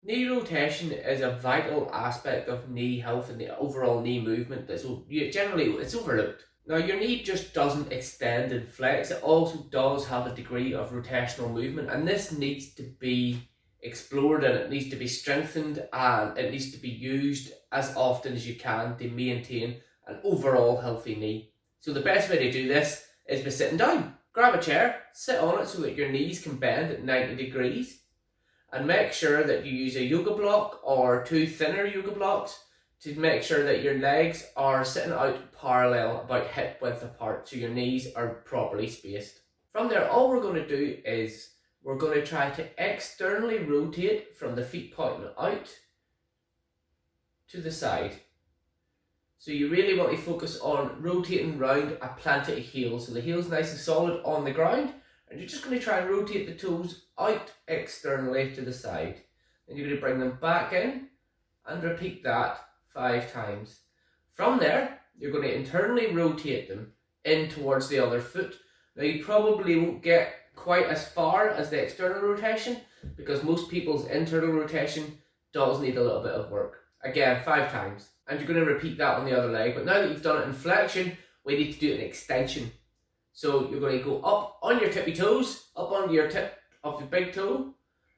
Knee rotation is a vital aspect of knee health and the overall knee movement that's generally it's overlooked. Now your knee just doesn't extend and flex, it also does have a degree of rotational movement, and this needs to be explored and it needs to be strengthened and it needs to be used as often as you can to maintain an overall healthy knee. So the best way to do this is by sitting down. Grab a chair, sit on it so that your knees can bend at 90 degrees, and make sure that you use a yoga block or two thinner yoga blocks to make sure that your legs are sitting out parallel, about hip width apart, so your knees are properly spaced. From there, all we're going to do is we're going to try to externally rotate from the feet pointing out to the side. So you really want to focus on rotating round a planted heel, so the heel's nice and solid on the ground, and you're just going to try and rotate the toes out externally to the side. Then you're going to bring them back in and repeat that 5 times. From there, you're going to internally rotate them in towards the other foot. Now you probably won't get quite as far as the external rotation because most people's internal rotation does need a little bit of work. Again, 5 times. And you're going to repeat that on the other leg. But now that you've done it in flexion, we need to do an extension. So you're going to go up on your tippy toes, up onto your tip of your big toe,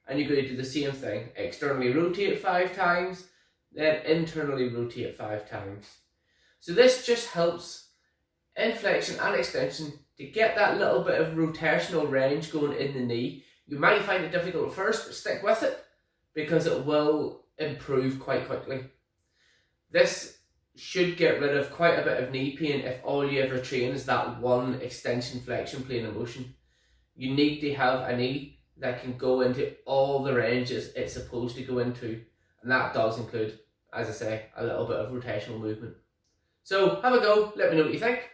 and you're going to do the same thing. Externally rotate 5 times, then internally rotate 5 times. So this just helps in flexion and extension to get that little bit of rotational range going in the knee. You might find it difficult at first, but stick with it because it will improve quite quickly. This should get rid of quite a bit of knee pain if all you ever train is that one extension flexion plane of motion. You need to have a knee that can go into all the ranges it's supposed to go into, and that does include, as I say, a little bit of rotational movement. So have a go, let me know what you think.